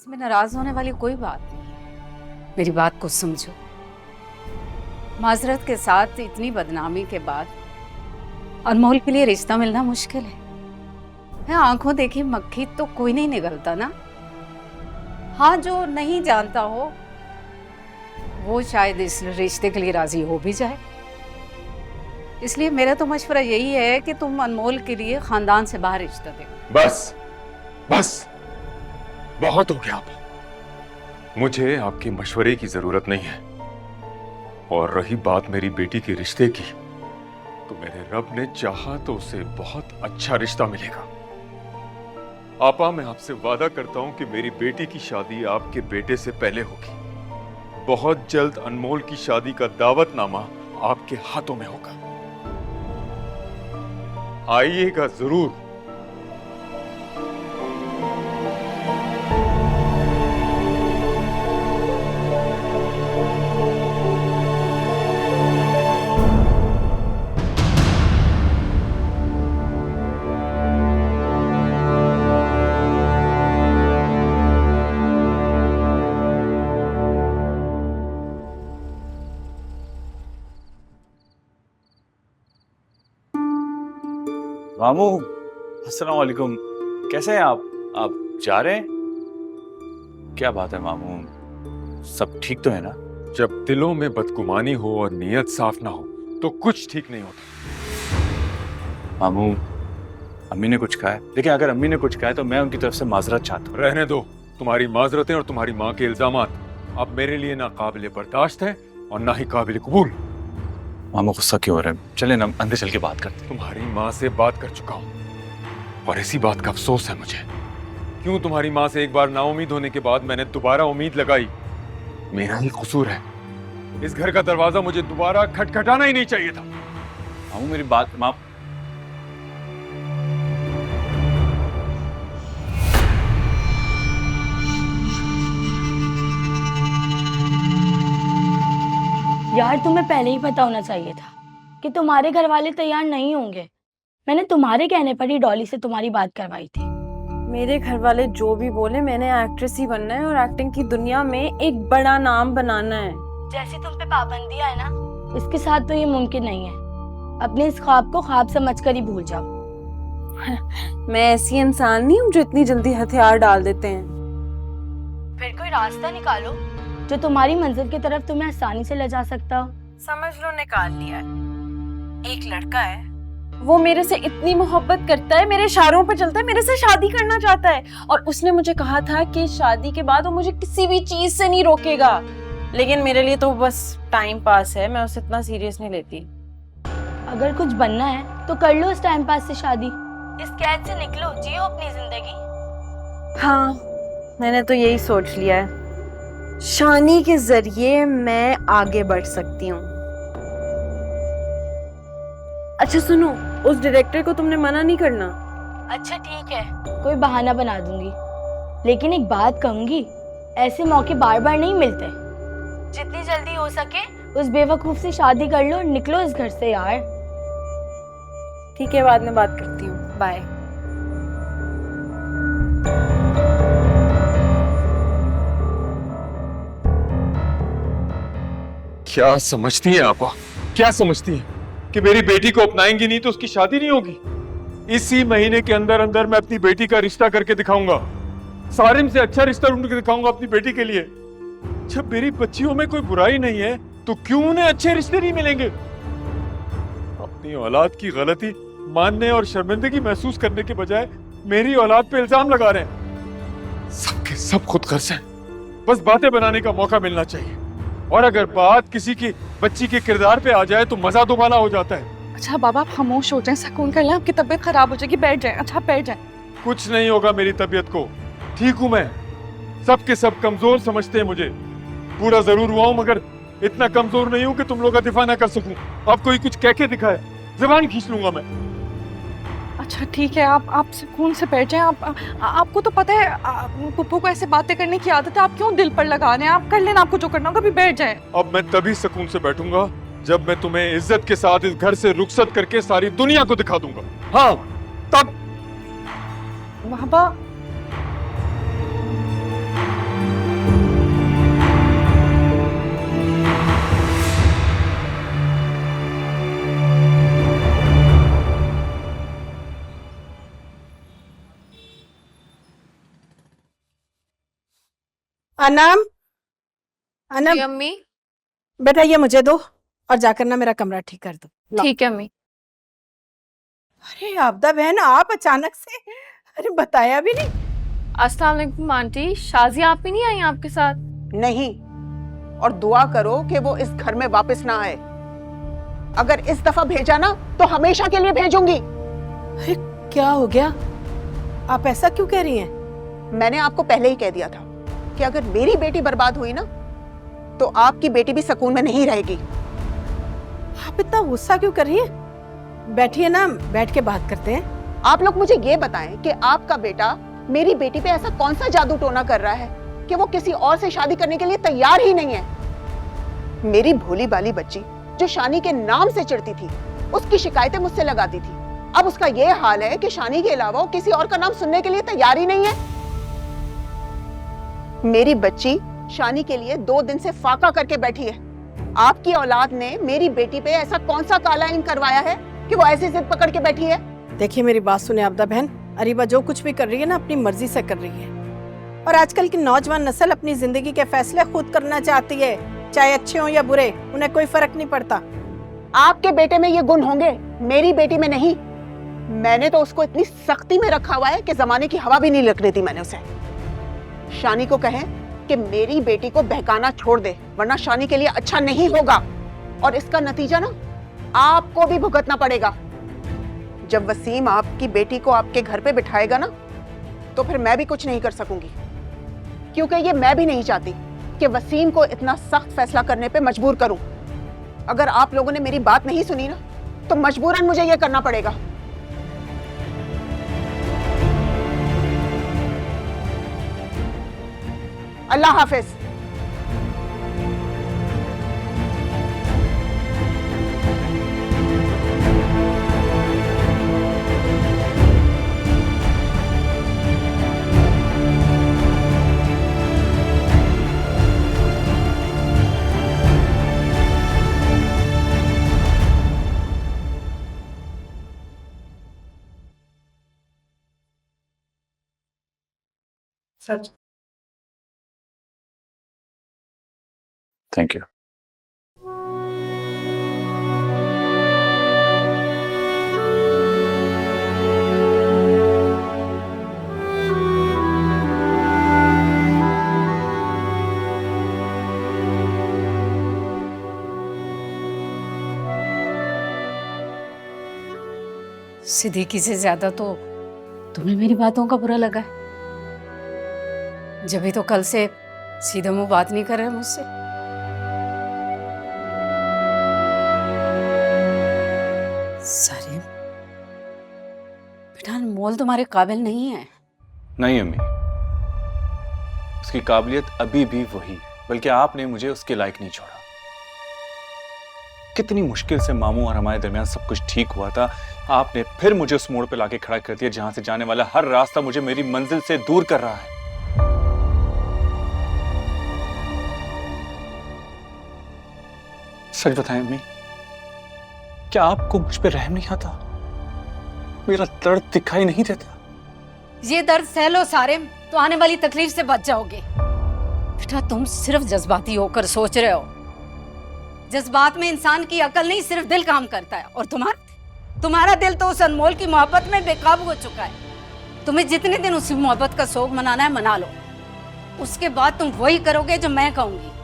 इसमें नाराज होने वाली कोई बात नहीं। मेरी बात को समझो। माजरत के साथ इतनी बदनामी के बाद अनमोल के लिए रिश्ता मिलना मुश्किल है। आंखों देखी मक्खी तो कोई नहीं निगलता ना। हाँ, जो नहीं जानता हो वो शायद इस रिश्ते के लिए राजी हो भी जाए। इसलिए मेरा तो मशवरा यही है कि तुम अनमोल के लिए खानदान से बाहर रिश्ता देखो। बस बस बहुत हो गया आप। मुझे आपके मशवरे की जरूरत नहीं है। और रही बात मेरी बेटी के रिश्ते की, तो मेरे रब ने चाहा तो उसे बहुत अच्छा रिश्ता मिलेगा। आपा, मैं आपसे वादा करता हूं कि मेरी बेटी की शादी आपके बेटे से पहले होगी। बहुत जल्द अनमोल की शादी का दावतनामा आपके हाथों में होगा। आइएगा जरूर। मामू, अस्सलाम वालेकुम। कैसे हैं आप? आप जा रहे हैं? क्या बात है मामू, सब ठीक तो है ना? जब दिलों में बदगुमानी हो और नीयत साफ ना हो तो कुछ ठीक नहीं होता। मामू, अम्मी ने कुछ कहा है? देखिए, अगर अम्मी ने कुछ कहा है तो मैं उनकी तरफ से माजरत चाहता हूँ। रहने दो। तुम्हारी माजरतें और तुम्हारी माँ के इल्जामात अब मेरे लिए ना काबिल बर्दाश्त है और ना ही काबिल कबूल। मामू, गुस्सा क्यों हो रहा है? चले ना अंदर चल के बात करते हैं। तुम्हारी माँ से बात कर चुका हूँ और इसी बात का अफसोस है मुझे। क्यों तुम्हारी माँ से एक बार नाउमीद होने के बाद मैंने दोबारा उम्मीद लगाई। मेरा ही कसूर है। इस घर का दरवाजा मुझे दोबारा खटखटाना ही नहीं चाहिए था। मामू, मेरी बात माँ। यार, तुम्हें पहले ही पता होना चाहिए था कि तुम्हारे घर वाले तैयार नहीं होंगे। मैंने तुम्हारे कहने पर ही डॉली से तुम्हारी बात करवाई थी। मेरे घर वाले जो भी बोले, मैंने एक्ट्रेस ही बनना है और एक्टिंग की दुनिया में एक बड़ा नाम बनाना है। जैसी तुम पे पाबंदियां है ना, इसके साथ तो ये मुमकिन नहीं है। अपने इस ख्वाब को ख्वाब समझकर ही भूल जाओ। मैं ऐसी इंसान नहीं हूँ जो इतनी जल्दी हथियार डाल देते हैं। फिर कोई रास्ता निकालो जो तुम्हारी मंजिल की तरफ तुम्हें आसानी से ले जा सकता हो। समझ लो, निकाल लिया है। एक लड़का है, वो मेरे से इतनी मोहब्बत करता है, मेरे इशारों पर चलता है, मेरे से शादी करना चाहता है। और उसने मुझे कहा था कि शादी के बाद वो मुझे किसी भी चीज से नहीं रोकेगा। लेकिन मेरे लिए तो बस टाइम पास है, मैं उसे इतना सीरियस नहीं लेती। अगर कुछ बनना है तो कर लो इस टाइम पास से शादी। इस कैद से निकलो, जियो अपनी जिंदगी। हाँ, मैंने तो यही सोच लिया है। शानी के जरिए मैं आगे बढ़ सकती हूँ। अच्छा सुनो, उस डायरेक्टर को तुमने मना नहीं करना। अच्छा ठीक है, कोई बहाना बना दूंगी। लेकिन एक बात कहूंगी, ऐसे मौके बार बार नहीं मिलते। जितनी जल्दी हो सके उस बेवकूफ से शादी कर लो, निकलो इस घर से यार। ठीक है, बाद में बात करती हूँ। बाय। क्या समझती हैं आपा? क्या समझती हैं कि मेरी बेटी को अपनाएंगी नहीं तो उसकी शादी नहीं होगी? इसी महीने के अंदर अंदर मैं अपनी बेटी का रिश्ता करके दिखाऊंगा। सारिम से अच्छा रिश्ता ढूंढ के दिखाऊंगा अपनी बेटी के लिए। जब मेरी बच्चियों में कोई बुराई नहीं है तो क्यों उन्हें अच्छे रिश्ते नहीं मिलेंगे? अपनी औलाद की गलती मानने और शर्मिंदगी महसूस करने के बजाय मेरी औलाद पे इल्जाम लगा रहे हैं। सबके सब खुद गर्ज हैं। बस बातें बनाने का मौका मिलना चाहिए। और अगर बात किसी की बच्ची के किरदार पे आ जाए तो मजा दोबारा हो जाता है। अच्छा बाबा, आप खामोश हो जाएं, सुकून कर लें, आपकी तबीयत खराब हो जाएगी, बैठ जाएं। अच्छा बैठ जाएं। कुछ नहीं होगा मेरी तबीयत को, ठीक हूं मैं। सबके सब कमजोर समझते हैं मुझे। पूरा जरूर हुआ हूं मगर इतना कमजोर नहीं हूं कि तुम लोग का दिफा ना कर सकूं। अब कोई कुछ कह के दिखाए, जुबान खींच लूंगा मैं। अच्छा ठीक है, आप सुकून से बैठ जाएं। आपको तो पता है पुप्पू को ऐसे बातें करने की आदत है, आप क्यों दिल पर लगा रहे हैं? आप कर लेना, आपको जो करना होगा, अभी बैठ जाएं। अब मैं तभी सुकून से बैठूंगा जब मैं तुम्हें इज्जत के साथ इस घर से रुखसत करके सारी दुनिया को दिखा दूंगा। हाँ, तब। बाबा अनम, अनम अम्मी बेटा ये मुझे दो और जाकर ना मेरा कमरा ठीक कर दो। ला। ठीक है अम्मी। अरे आबदा बहन, आप अचानक से, अरे बताया भी नहीं। अस्सलाम वालेकुम आंटी, शाजिया आप भी नहीं आई आपके साथ? नहीं, और दुआ करो कि वो इस घर में वापस ना आए। अगर इस दफा भेजा ना तो हमेशा के लिए भेजूंगी। अरे क्या हो गया, आप ऐसा क्यों कह रही हैं? मैंने आपको पहले ही कह दिया था कि अगर मेरी बेटी बर्बाद हुई ना तो आपकी बेटी भी सुकून में नहीं रहेगी। आप इतना गुस्सा क्यों कर रही हैं? बैठिए ना, बैठ के बात करते हैं। आप लोग मुझे ये बताएं कि आपका बेटा मेरी बेटी पे ऐसा कौन सा जादू टोना कर रहा है कि वो किसी और से शादी करने के लिए तैयार ही नहीं है। मेरी भोली भाली बच्ची जो शानी के नाम से चिढ़ती थी, उसकी शिकायतें मुझसे लगाती थी, अब उसका ये हाल है कि शानी के अलावा वो किसी और का नाम सुनने के लिए तैयार ही नहीं है। मेरी बच्ची शानी के लिए 2 दिन से फाका करके बैठी है। आपकी औलाद ने मेरी बेटी पे ऐसा कौन सा काला इन करवाया है कि वो ऐसी जिद पकड़ के बैठी है? देखिए मेरी बात सुने आबदा बहन, अरीबा जो कुछ भी कर रही है ना अपनी मर्जी से कर रही है। और आजकल की नौजवान नस्ल अपनी जिंदगी के फैसले खुद करना चाहती है, चाहे अच्छे हों या बुरे, उन्हें कोई फर्क नहीं पड़ता। आपके बेटे में ये गुण होंगे, मेरी बेटी में नहीं। मैंने तो उसको इतनी सख्ती में रखा हुआ है कि जमाने की हवा भी नहीं लगने दी मैंने उसे। शानी को कहें कि मेरी बेटी को बहकाना छोड़ दे, वरना शानी के लिए अच्छा नहीं होगा और इसका नतीजा ना आपको भी भुगतना पड़ेगा। जब वसीम आपकी बेटी को आपके घर पे बिठाएगा ना तो फिर मैं भी कुछ नहीं कर सकूंगी, क्योंकि ये मैं भी नहीं चाहती कि वसीम को इतना सख्त फैसला करने पे मजबूर करूं। अगर आप लोगों ने मेरी बात नहीं सुनी ना तो मजबूरन मुझे ये करना पड़ेगा। अल्लाह हाफिज। सच थैंक यू। सिद्दीकी से ज्यादा तो तुम्हें मेरी बातों का बुरा लगा है। जब भी तो कल से सीधे मुंह बात नहीं कर रहे मुझसे। सारिम, बेटा अनमोल तुम्हारे काबिल नहीं है। नहीं अम्मी, उसकी काबिलियत अभी भी वही, बल्कि आपने मुझे उसके लायक नहीं छोड़ा। कितनी मुश्किल से मामू और हमारे दरमियान सब कुछ ठीक हुआ था, आपने फिर मुझे उस मोड़ पे लाके खड़ा कर दिया जहां से जाने वाला हर रास्ता मुझे मेरी मंजिल से दूर कर रहा है। सच बताएं अम्मी, क्या आपको मुझ पे रहम नहीं आता? मेरा दर्द दिखाई नहीं देता? ये दर्द सह लो सारिम, तो आने वाली तकलीफ से बच जाओगे। बेटा तुम सिर्फ जज्बाती होकर सोच रहे हो। जज्बात में इंसान की अकल नहीं, सिर्फ दिल काम करता है। और तुम्हारा दिल तो उस अनमोल की मोहब्बत में बेकाबू हो चुका है। तुम्हें जितने दिन उसी मोहब्बत का शौक मनाना है मना लो, उसके बाद तुम वही करोगे जो मैं कहूंगी।